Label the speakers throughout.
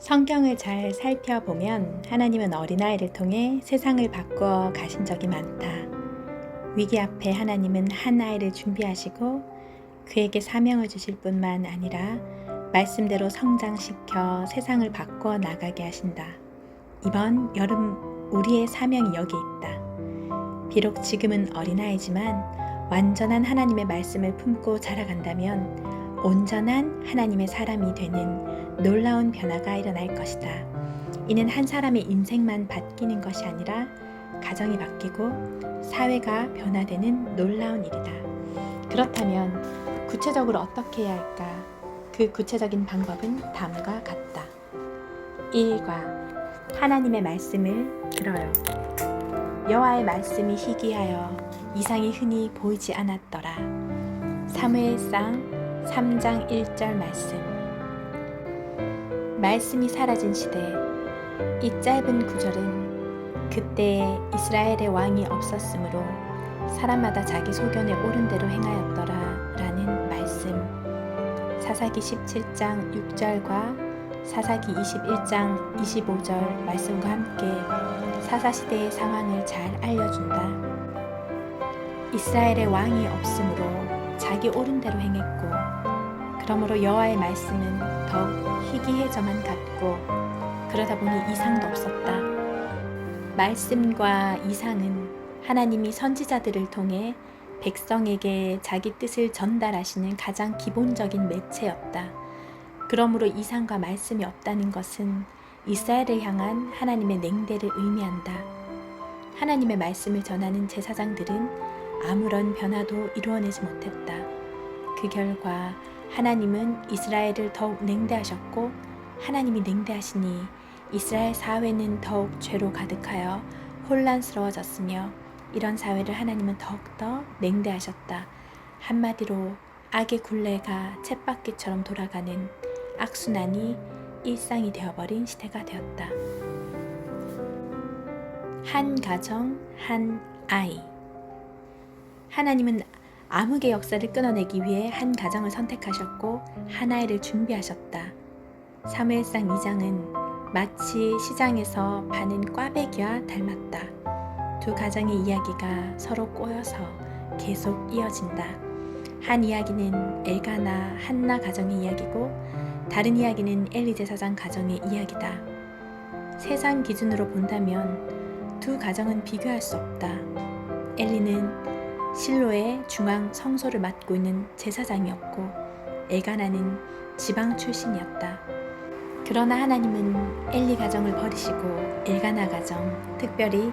Speaker 1: 성경을 잘 살펴보면 하나님은 어린아이를 통해 세상을 바꾸어 가신 적이 많다. 위기 앞에 하나님은 한 아이를 준비하시고 그에게 사명을 주실 뿐만 아니라 말씀대로 성장시켜 세상을 바꾸어 나가게 하신다. 이번 여름 우리의 사명이 여기 있다. 비록 지금은 어린아이지만 완전한 하나님의 말씀을 품고 자라간다면 온전한 하나님의 사람이 되는 놀라운 변화가 일어날 것이다. 이는 한 사람의 인생만 바뀌는 것이 아니라 가정이 바뀌고 사회가 변화되는 놀라운 일이다. 그렇다면 구체적으로 어떻게 해야 할까? 그 구체적인 방법은 다음과 같다. 1과 하나님의 말씀을 들어요. 여호와의 말씀이 희귀하여 이상이 흔히 보이지 않았더라. 사무엘상 3장 1절 말씀이 사라진 시대. 이 짧은 구절은 그때에 이스라엘의 왕이 없었으므로 사람마다 자기 소견에 옳은 대로 행하였더라 라는 말씀. 사사기 17장 6절과 사사기 21장 25절 말씀과 함께 사사시대의 상황을 잘 알려준다. 이스라엘의 왕이 없으므로 자기 옳은 대로 행했고, 그러므로 여호와의 말씀은 더욱 희귀해져만 갔고, 그러다 보니 이상도 없었다. 말씀과 이상은 하나님이 선지자들을 통해 백성에게 자기 뜻을 전달하시는 가장 기본적인 매체였다. 그러므로 이상과 말씀이 없다는 것은 이스라엘을 향한 하나님의 냉대를 의미한다. 하나님의 말씀을 전하는 제사장들은 아무런 변화도 이루어내지 못했다. 그 결과 하나님은 이스라엘을 더욱 냉대하셨고, 하나님이 냉대하시니 이스라엘 사회는 더욱 죄로 가득하여 혼란스러워졌으며, 이런 사회를 하나님은 더욱더 냉대하셨다. 한마디로 악의 굴레가 쳇바퀴처럼 돌아가는 악순환이 일상이 되어버린 시대가 되었다. 한 가정, 한 아이. 하나님은 암흑의 역사를 끊어내기 위해 한 가정을 선택하셨고 한 아이를 준비하셨다. 사무엘상 2장은 마치 시장에서 파는 꽈배기와 닮았다. 두 가정의 이야기가 서로 꼬여서 계속 이어진다. 한 이야기는 엘가나 한나 가정의 이야기고, 다른 이야기는 엘리 제사장 가정의 이야기다. 세상 기준으로 본다면 두 가정은 비교할 수 없다. 엘리는 실로의 중앙 성소를 맡고 있는 제사장이었고, 엘가나는 지방 출신이었다. 그러나 하나님은 엘리 가정을 버리시고 엘가나 가정, 특별히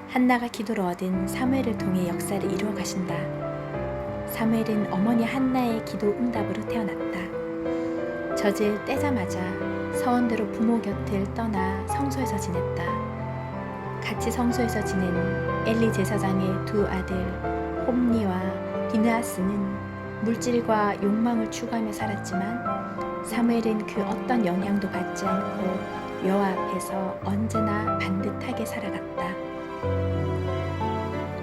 Speaker 1: 한나가 기도로 얻은 사무엘을 통해 역사를 이루어 가신다. 사무엘은 어머니 한나의 기도 응답으로 태어났다. 젖을 떼자마자 서원대로 부모 곁을 떠나 성소에서 지냈다. 같이 성소에서 지낸 엘리 제사장의 두 아들 홈니와 비느하스는 물질과 욕망을 추구하며 살았지만, 사무엘은 그 어떤 영향도 받지 않고 여호와 앞에서 언제나 반듯하게 살아갔다.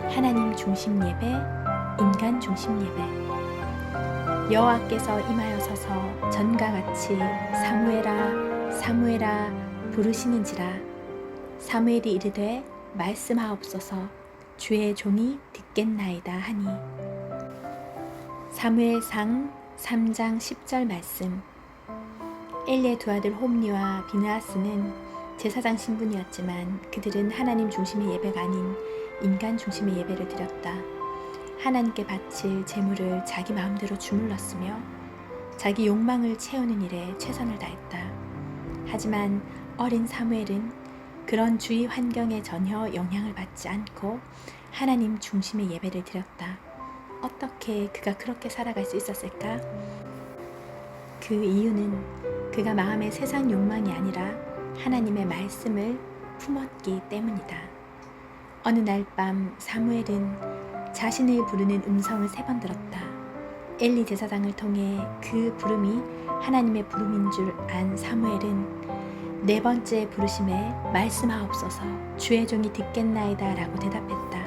Speaker 1: 하나님 중심 예배, 인간 중심 예배. 여호와께서 임하여 서서 전과 같이 사무엘아 사무엘아 부르시는지라. 사무엘이 이르되 말씀하옵소서, 주의 종이 듣겠나이다 하니. 사무엘상 3장 10절 말씀. 엘리의 두 아들 홈니와 비느하스는 제사장 신분이었지만 그들은 하나님 중심의 예배가 아닌 인간 중심의 예배를 드렸다. 하나님께 바칠 제물을 자기 마음대로 주물렀으며 자기 욕망을 채우는 일에 최선을 다했다. 하지만 어린 사무엘은 그런 주위 환경에 전혀 영향을 받지 않고 하나님 중심의 예배를 드렸다. 어떻게 그가 그렇게 살아갈 수 있었을까? 그 이유는 그가 마음의 세상 욕망이 아니라 하나님의 말씀을 품었기 때문이다. 어느 날 밤 사무엘은 자신을 부르는 음성을 3번 들었다. 엘리 제사장을 통해 그 부름이 하나님의 부름인 줄 안 사무엘은 4번째 부르심에 말씀하옵소서, 주의 종이 듣겠나이다 라고 대답했다.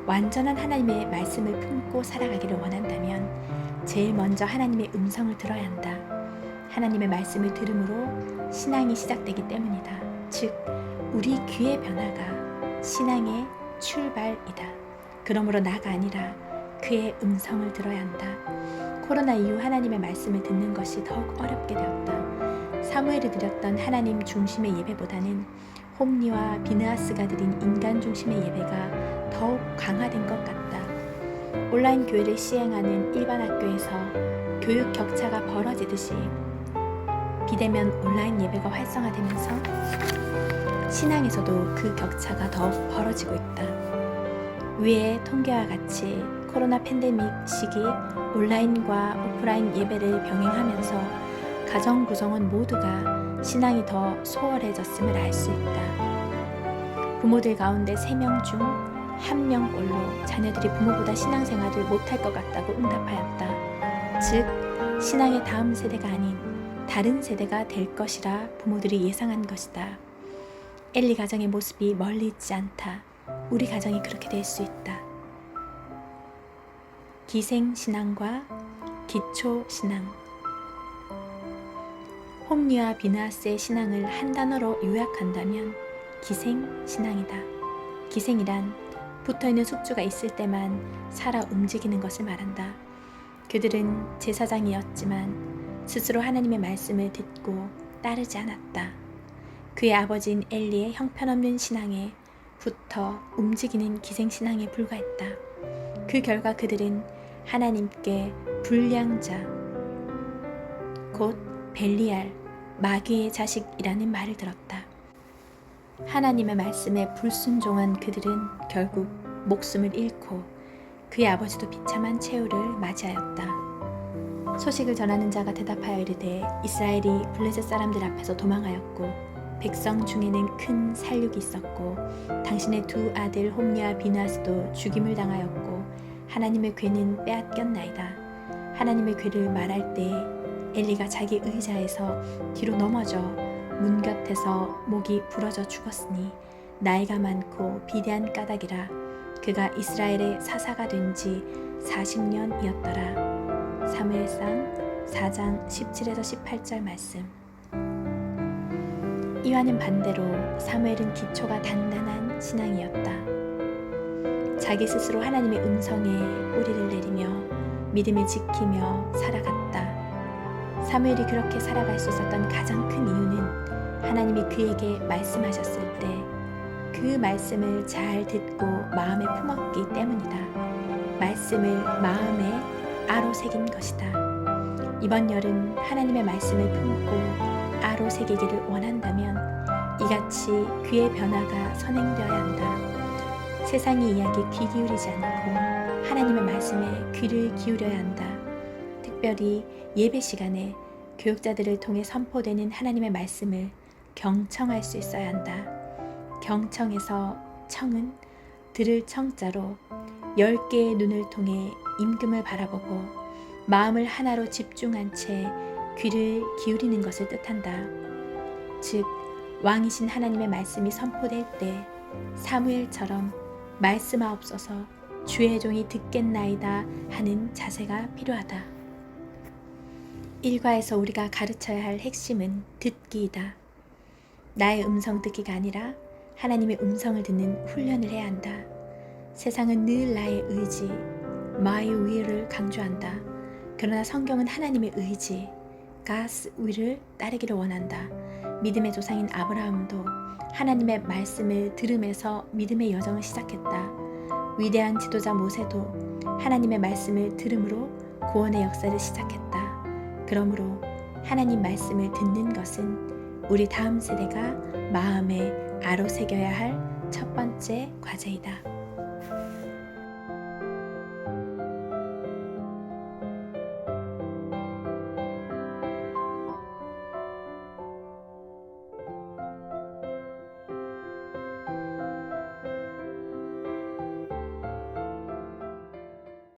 Speaker 1: 완전한 하나님의 말씀을 품고 살아가기를 원한다면 제일 먼저 하나님의 음성을 들어야 한다. 하나님의 말씀을 들음으로 신앙이 시작되기 때문이다. 즉, 우리 귀의 변화가 신앙의 출발이다. 그러므로 나가 아니라 그의 음성을 들어야 한다. 코로나 이후 하나님의 말씀을 듣는 것이 더욱 어렵게 되었다. 사무엘이 드렸던 하나님 중심의 예배보다는 홈리와 비느하스가 드린 인간 중심의 예배가 더욱 강화된 것 같다. 온라인 교회를 시행하는 일반 학교에서 교육 격차가 벌어지듯이 비대면 온라인 예배가 활성화되면서 신앙에서도 그 격차가 더욱 벌어지고 있다. 위의 통계와 같이 코로나 팬데믹 시기 온라인과 오프라인 예배를 병행하면서 가정 구성원 모두가 신앙이 더 소홀해졌음을 알 수 있다. 부모들 가운데 3명 중 1명꼴로 자녀들이 부모보다 신앙생활을 못할 것 같다고 응답하였다. 즉, 신앙의 다음 세대가 아닌 다른 세대가 될 것이라 부모들이 예상한 것이다. 엘리 가정의 모습이 멀리 있지 않다. 우리 가정이 그렇게 될 수 있다. 기생신앙과 기초신앙. 홈리와 비느하스의 신앙을 한 단어로 요약한다면 기생신앙이다. 기생이란 붙어있는 숙주가 있을 때만 살아 움직이는 것을 말한다. 그들은 제사장이었지만 스스로 하나님의 말씀을 듣고 따르지 않았다. 그의 아버지인 엘리의 형편없는 신앙에 붙어 움직이는 기생신앙에 불과했다. 그 결과 그들은 하나님께 불량자, 곧 벨리알, 마귀의 자식이라는 말을 들었다. 하나님의 말씀에 불순종한 그들은 결국 목숨을 잃고 그의 아버지도 비참한 최후를 맞이하였다. 소식을 전하는 자가 대답하여 이르되 이스라엘이 블레셋 사람들 앞에서 도망하였고 백성 중에는 큰 살육이 있었고 당신의 두 아들 홈리와 비느하스도 죽임을 당하였고 하나님의 괴는 빼앗겼나이다. 하나님의 괴를 말할 때 엘리가 자기 의자에서 뒤로 넘어져 문 곁에서 목이 부러져 죽었으니 나이가 많고 비대한 까닭이라. 그가 이스라엘의 사사가 된 지 40년이었더라. 사무엘상 4장 17에서 18절 말씀. 이와는 반대로 사무엘은 기초가 단단한 신앙이었다. 자기 스스로 하나님의 음성에 뿌리를 내리며 믿음을 지키며 살아갔다. 사무엘이 그렇게 살아갈 수 있었던 가장 큰 이유는 하나님이 그에게 말씀하셨을 때 그 말씀을 잘 듣고 마음에 품었기 때문이다. 말씀을 마음에 아로 새긴 것이다. 이번 여름 하나님의 말씀을 품고 아로 새기기를 원한다면 이같이 귀의 변화가 선행되어야 한다. 세상의 이야기 귀 기울이지 않고 하나님의 말씀에 귀를 기울여야 한다. 특별히 예배 시간에 교육자들을 통해 선포되는 하나님의 말씀을 경청할 수 있어야 한다. 경청에서 청은 들을 청자로 10개의 눈을 통해 임금을 바라보고 마음을 하나로 집중한 채 귀를 기울이는 것을 뜻한다. 즉, 왕이신 하나님의 말씀이 선포될 때 사무엘처럼 말씀하옵소서 주의 종이 듣겠나이다 하는 자세가 필요하다. 일과에서 우리가 가르쳐야 할 핵심은 듣기이다. 나의 음성 듣기가 아니라 하나님의 음성을 듣는 훈련을 해야 한다. 세상은 늘 나의 의지, my will을 강조한다. 그러나 성경은 하나님의 의지, God's will을 따르기를 원한다. 믿음의 조상인 아브라함도 하나님의 말씀을 들음에서 믿음의 여정을 시작했다. 위대한 지도자 모세도 하나님의 말씀을 들음으로 구원의 역사를 시작했다. 그러므로 하나님 말씀을 듣는 것은 우리 다음 세대가 마음에 아로 새겨야 할 첫 번째 과제이다.